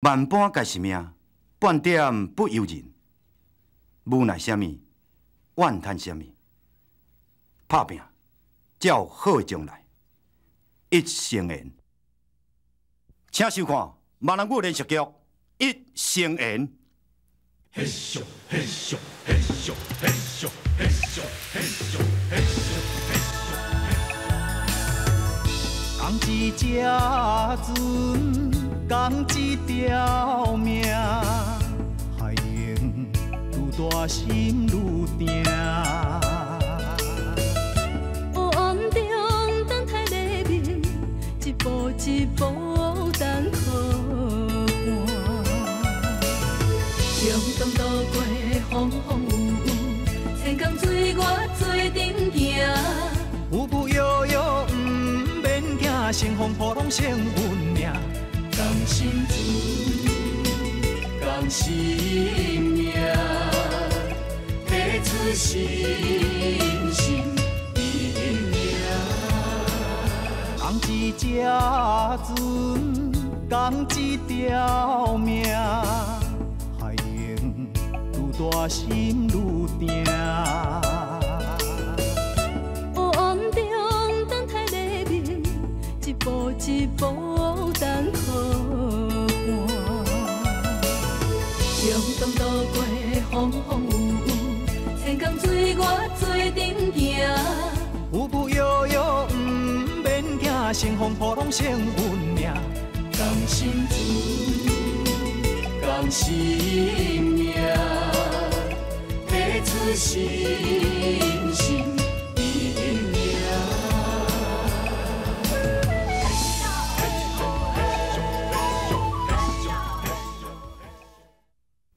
万般皆是命，半点不由人。无奈什么，怨叹什么？拍拼，才有好的将来。一成言，请收看闽南语连续剧《一成言》。嘿咻嘿咻嘿咻嘿咻嘿咻嘿咻嘿咻嘿咻。讲一只船，讲一条命，海用愈大心愈定。黑暗中等待黎明，一步一步等靠岸。向东渡过风风雨雨，千江水我水顶行。浮浮摇摇，不免惊，乘风破浪成运命。讲心事，讲生命，付出心心力命。讲一只船，讲一条命，海用愈大心愈定。黑暗中等待黎明，一步一步等靠岸。向东渡过风风雨雨，千江水我水顶行。浮浮摇摇，不免惊，乘风破浪成运命。讲心事，讲生命，付出心心力命。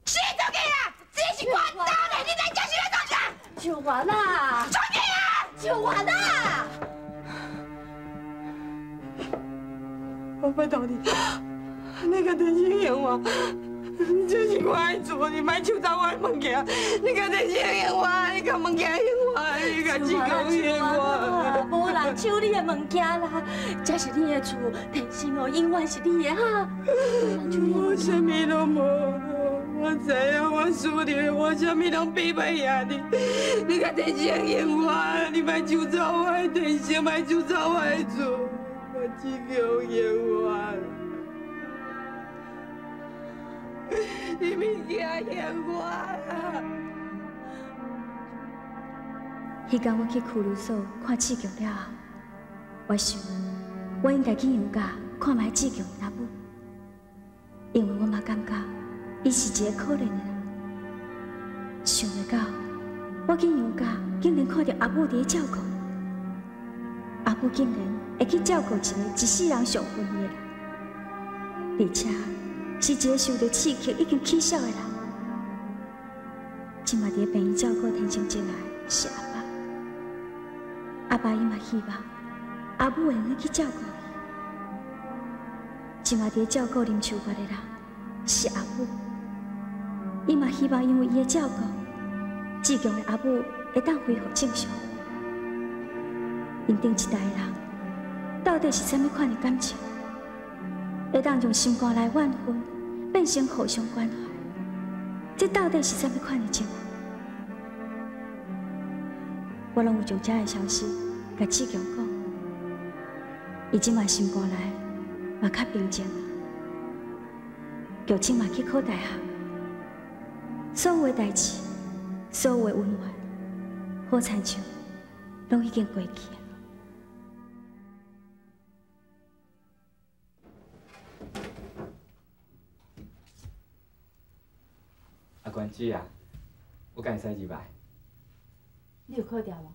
死做嘅啊！这是我刀嘞，你在讲什么东西啊？就完啦！做咩啊？就完啦！我拜托你，你甲电视用我，这是我爱做，你莫抢走我的物件。你甲电视用我，你甲物件用我，你甲钱讲用我。无人抢你的物件啦，这是你的厝，电视哦永远是你的哈。我啥物都无，我知影我输了，我啥物拢比不赢你。你甲电视用我，你莫抢走我的电视，莫抢走我的厝。我只求永远，你物件永我啦！迄天我去拘留所看刺激了后，我想我应该去杨家看卖刺激的阿母，因为我嘛感觉伊是一个可怜的人。想袂到我去杨家竟然看到阿母伫咧照顾伊，阿母竟然会去照顾一个一世人上恨伊的人，而且是一个受到刺激已经起笑的人。今嘛伫咧病院照顾天生进来是阿爸，阿爸伊嘛希望阿母会用去照顾伊。今嘛伫咧照顾啉酒吧的人是阿母，伊嘛希望因为伊的照顾，志强的阿母会当恢复正常。因顶一代的人。到底是啥物款的感情，会当从心肝内怨恨变成互相关怀？这到底是啥物款的情？我拢有将这个消息甲志强讲，伊即马心肝内嘛较平静啊。玉清嘛去考大学，所有的代志，所有的温暖，好亲像拢已经过去了。阿关姐啊，我甲你使入来。你有考掉无？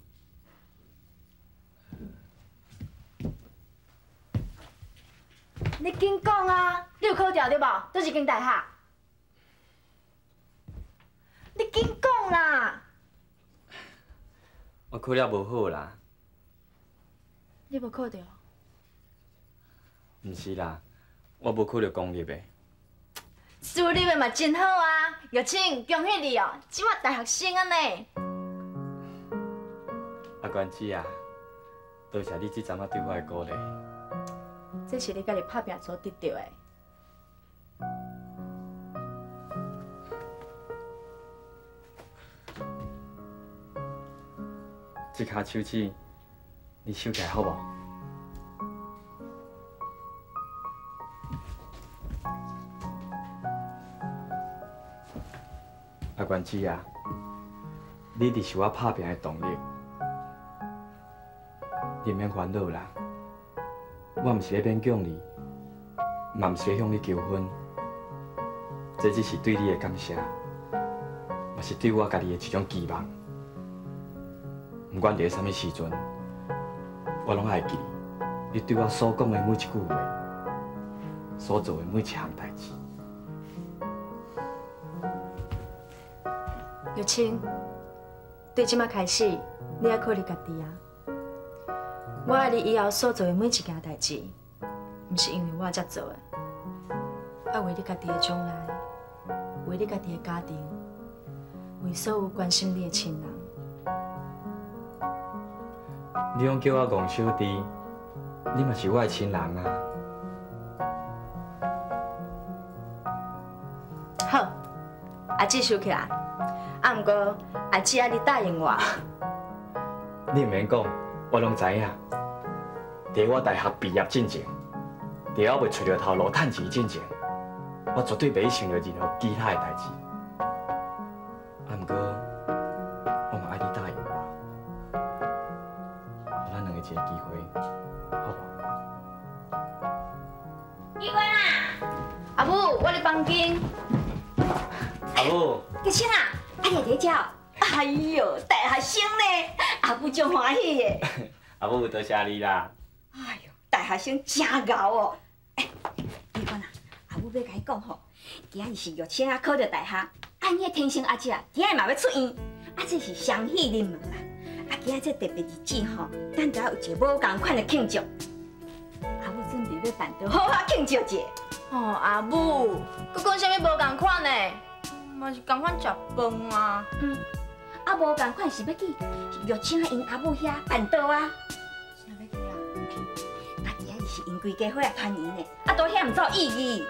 你紧讲啊！你有考掉对无？倒一间大学。你紧讲啦！我考了无好啦。你无考掉？毋是啦，我无考到公立的。私立的嘛真好啊！玉清，恭喜你哦，即马大学生啊呢。阿关姐啊，多谢你这阵仔对我的鼓励。这是你家己打拼所得到的。这卡手指你收起来好无？阿关子啊，你就是我打拼的动力，你免烦恼啦。我毋是咧勉强你，嘛毋是咧向你求婚，这只是对你的感谢，嘛是对我家己的一种期望。不管伫啥物时阵，我拢爱记你对我所讲的每一句话，所做的每一项代志。玉清，对即摆开始，你要考虑家己啊！我爱你以后所做的每一件代志，毋是因为我才做的，爱为你家己的将来，为你家己的家庭，为所有关心你的亲人。你拢叫我戆小弟，你嘛是我的亲人啊！好，阿姊收起来。啊，毋过阿姊啊，你答应我。你毋免讲，我拢知影。伫我大学毕业之前，伫我未找到头路趁钱之前，我绝对袂想到任何其他的代志。啊，毋过我嘛爱你答应我，互咱两个一个机会，好无？玉官啊，阿母，我伫房间。阿母，玉清啊，阿弟在照。哎呦，大学生呢，阿母足欢喜的。阿母多谢你啦。哎呦，大学生真牛哦！玉官啊，阿母要甲你讲吼，今日是玉清啊考到大学，按迄天生阿姐啊，今日嘛要出院，啊这是双喜临门啦。啊今日这特别日子吼，咱就要有一个无同款的庆祝。阿母准备要办桌好好庆祝者。哦，阿母，佮讲啥物无共款呢？嘛是共款食饭啊。啊无共款是要去玉清啊因阿母遐办桌啊。啥要去啊？啊今日是因规家伙来团圆的，啊都遐毋足有意义。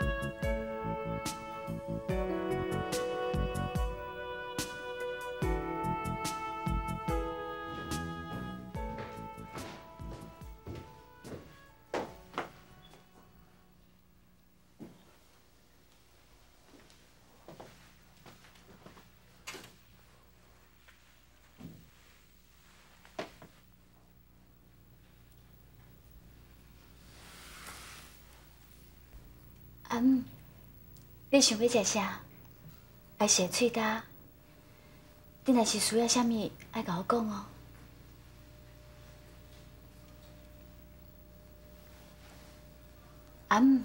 阿母，你想要食啥？爱食脆搭。你若是需要啥物，爱甲我讲哦。阿母，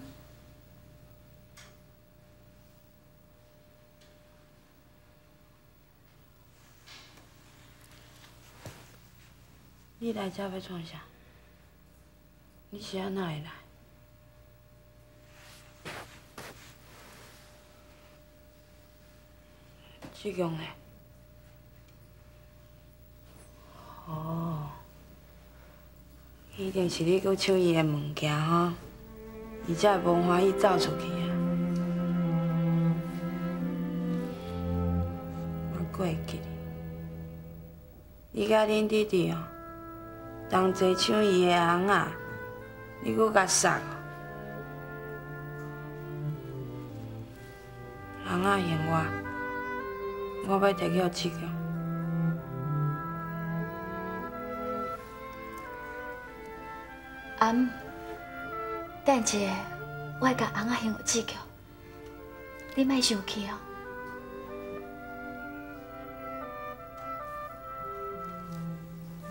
你来这要创啥？你是安那会来？志强嘞？哦，一定是你搁抢伊的物件吼，伊才会无欢喜走出去啊。我过会记你甲恁弟弟哦，同齐抢伊的红仔，你搁甲杀哦。红仔嫌我要摕去互志强。阿母，等一下，我会甲翁仔还互志强，你莫生气哦。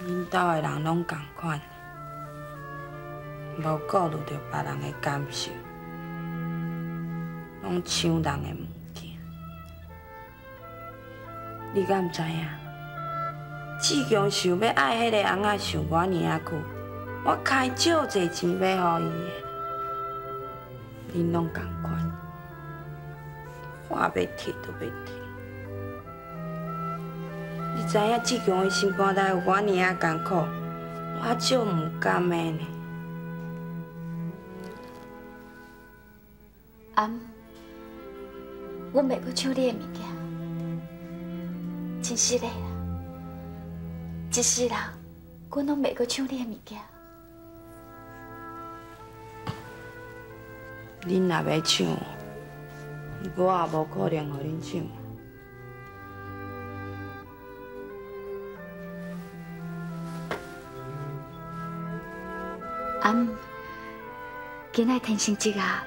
恁兜的人拢同款，无顾虑着别人的感受，拢抢人的物件。你敢毋知影？志强想要爱迄个翁仔想我尔啊久，我开少济钱要互伊的。恁拢同款，话要铁就要铁。你知影志强的心肝内有我尔啊艰苦，我足毋甘的呢。阿母，阮袂阁抢你的物件。真实的啦，一世人阮拢袂阁抢你的物件。恁若要抢，我也无可能互恁抢。阿姆，今仔天星节啊，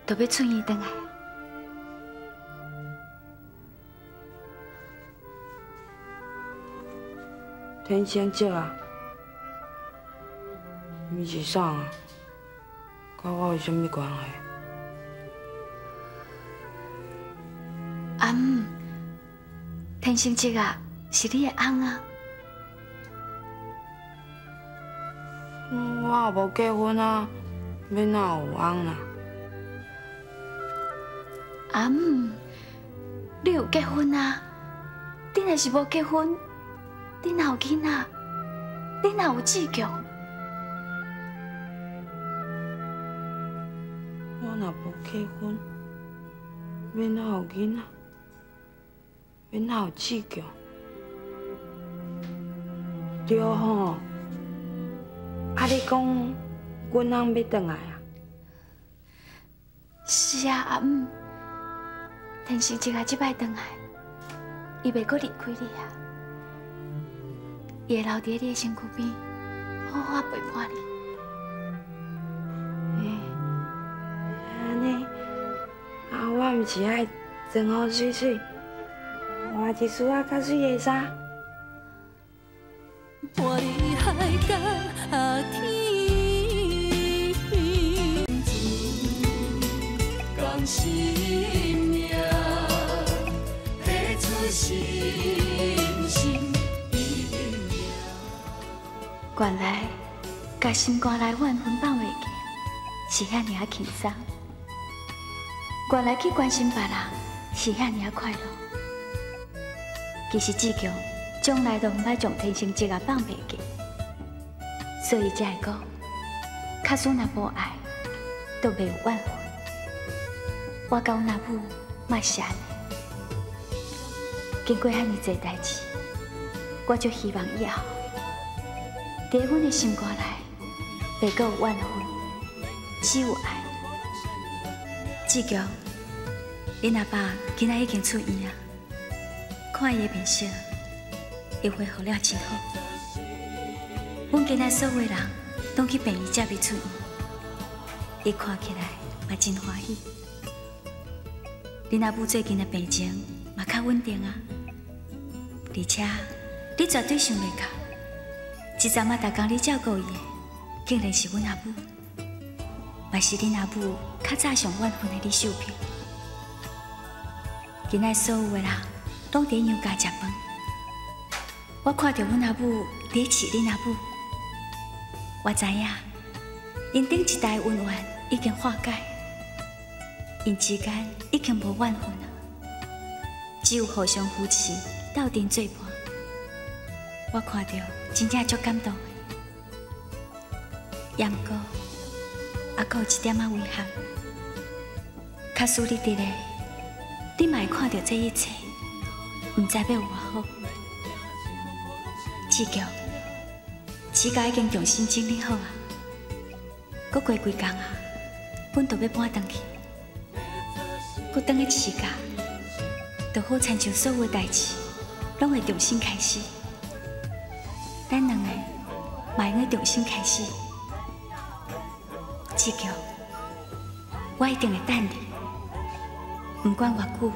就要出院转来。天星节啊，伊是啥啊？甲我有啥物关系？阿姆，天星节啊，是你的翁啊。我也无结婚啊，要哪有翁啦？阿姆，你有结婚啊？你若是无结婚，你哪有囡仔？你哪有志强？我若无结婚，要哪有囡仔？要哪有志强？对吼。啊！你讲，阮翁要转来啊？是啊，阿姆，天星节啊，即摆转来，伊袂阁离开你啊，伊会留伫你的身躯边，好好陪伴你。安尼，啊，我毋是爱装好水水，换一束啊较水的衫。我的海角啊天自讲生命，提出心心意命。原来，甲心肝内怨恨放袂记，是遐尔啊轻松；原来去关心别人，是遐尔啊快乐。其实志强从来都毋捌将天星节啊放袂记，所以才会讲，假使若无爱，都袂有怨恨。我甲阮阿母嘛是安尼。经过遐尔侪代志，我就希望以后，伫阮的心肝内，袂阁有怨恨，只有爱。志强，恁阿爸今仔已经出院啊，看伊的面色。又恢复了真好。阮今仔所有人拢去病院接伊出院，伊看起来嘛真欢喜。恁阿母最近的病情嘛较稳定啊，而且你绝对想袂到，一阵仔逐工你照顾伊的，竟然是阮阿母，嘛是恁阿母较早上怨恨的李秀萍。今仔所有的人拢伫娘家食饭。我看到阮阿母伫饲恁阿母，我知影因顶一代恩怨已经化解，因之间已经无怨恨了，只有互相扶持、斗阵作伴。我看到真正足感动的。也毋过，还阁有一点仔遗憾，假使你伫咧，你嘛会看到这一切，毋知要有偌好。志强，时间已经重新整理好啊，阁过几工啊，阮就要搬转去。阁转去时间，就好亲像所有的代志，拢会重新开始。咱两个嘛用重新开始。志强，我一定会等你，不管偌久，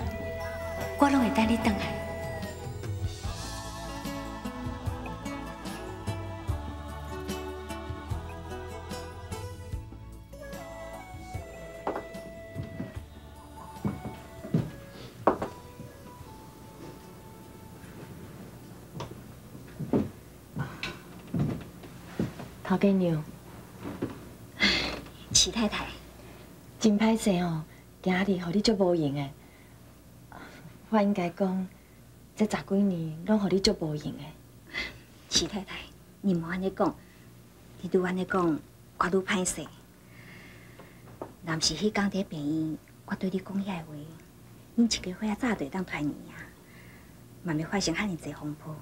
我拢会等你转来。头家娘，齐太太，真歹势哦，今日互你足无用的。我应该讲，这10几年拢互你足无用的。齐太太，你莫安尼讲，你愈安尼讲，我愈歹势。若毋是迄天伫病院，我对你讲遐个话，恁一家伙仔早就会当团圆啊，嘛袂发生遐尼侪风波。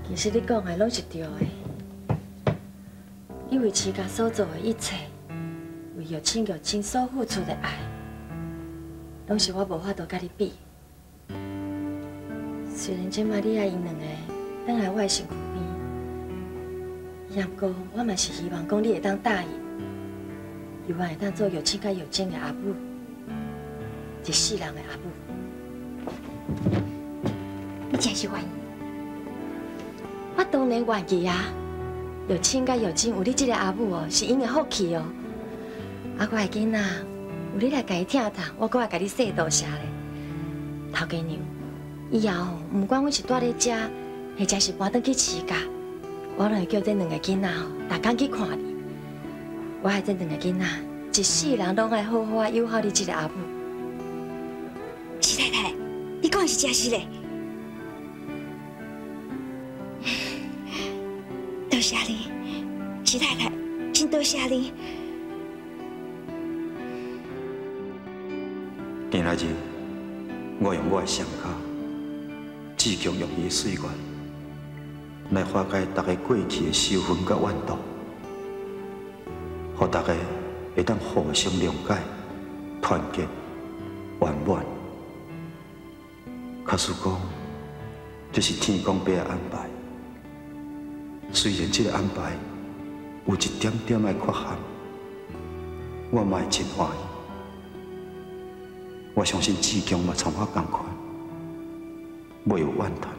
其实你讲的拢是对的。你为徐家所做的一切，为玉清所付出的爱，拢是我无法度甲你比。虽然即摆你爱因两个返来我的身躯边，不过我嘛是希望讲你会当答应，希望会当做玉清甲玉晶的阿母，一世人的阿母。你真是愿意？我当然愿意啊！玉清甲玉晶有你这个阿母哦，是因的福气哦。啊，我的囡仔，有你来甲伊疼疼，我搁会甲你说多谢咧。头家娘，以后毋管我是住咧遮，或者是搬转去徐家，我拢会叫这两个囡仔哦，逐工去看你。我爱这两个囡仔，一世人拢爱好好啊友好你这个阿母。徐太太，你讲的是真实嘞。多谢你，徐太太，真多谢你。今仔日，我用我的双脚，至强用伊的水源，来化解大家过去的仇恨甲怨毒，让大家会当互相谅解、团结、圆满。假使讲，这是天公伯的安排。虽然这个安排有一点点的缺陷，我嘛会真欢喜。我相信志强嘛，像我同款，袂有怨叹。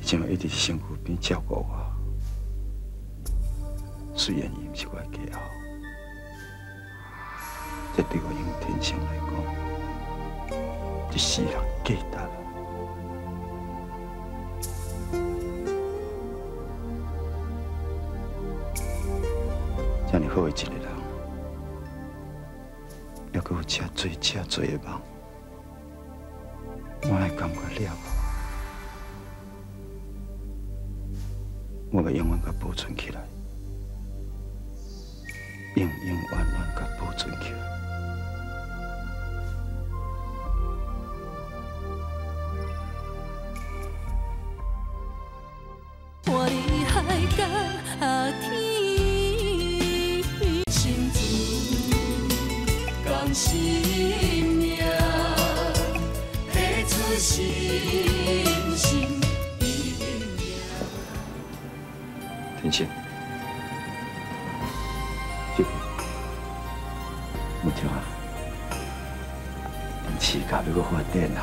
像一直在身躯边照顾我，虽然伊不是我的家后，这对我用天性来讲，一世人价值了。这么好的一个人，还阁有这多的梦，我会感觉了。我要永远甲保存起来，永远甲保存起来。看你海角下天，心自甘心命，付出心心。天星，这边，木匠啊，恁市甲要搁发展啊？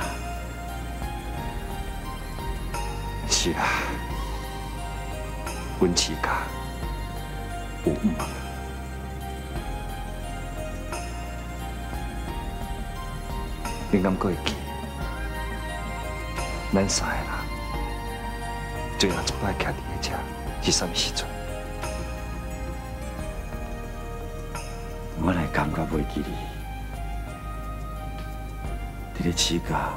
是啊，阮市甲有梦。恁敢搁会记？咱三个人最后一摆徛伫个遮。是啥物时阵？我来感觉袂记你，伫咧市甲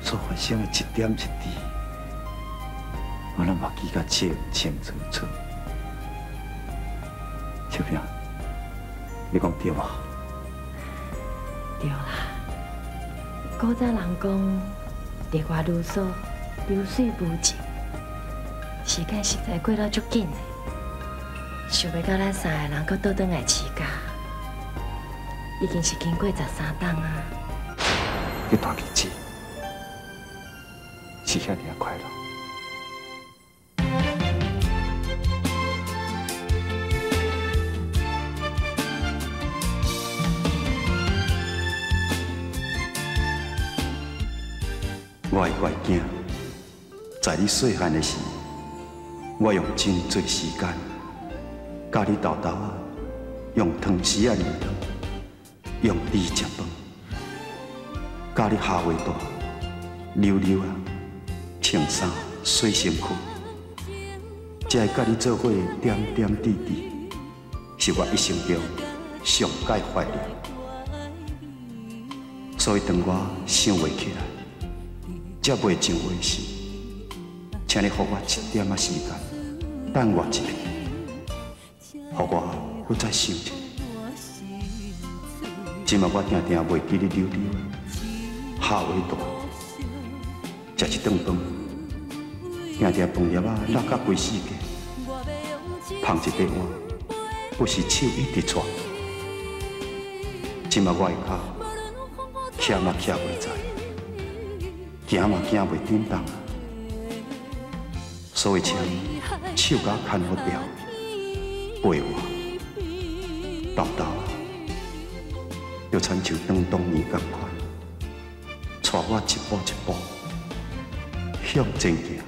所发生的一点一滴，我拢嘛记甲清清楚楚。小平，你讲对无？对啦，古早人讲，日外如梭，流水无情。时间实在过得足紧的，想要甲咱三个人搁倒转来市家，已经是经过13冬啊。这段日子是遐尔啊快乐。我的乖囝，在你细汉的时，我用真多时间，教你豆豆啊，用汤匙啊捏汤，用箸食饭，教你下围大，溜溜啊，穿衫洗身躯，才会甲你做伙点点滴滴，是我一生中上解怀念。所以当我想袂起来，才袂上话时，请你给我一点仔时间，等我一下，让我搁再想一下。今麦我定定袂记你溜溜的下围大，食一顿饭，定定饭粒仔落甲规世界，捧一块碗，不是手一直抓。今麦我的脚徛嘛徛袂在，行嘛行袂振动，所以请手甲牵好掉，陪我豆豆，就亲像当年同款，带我一步一步向前行。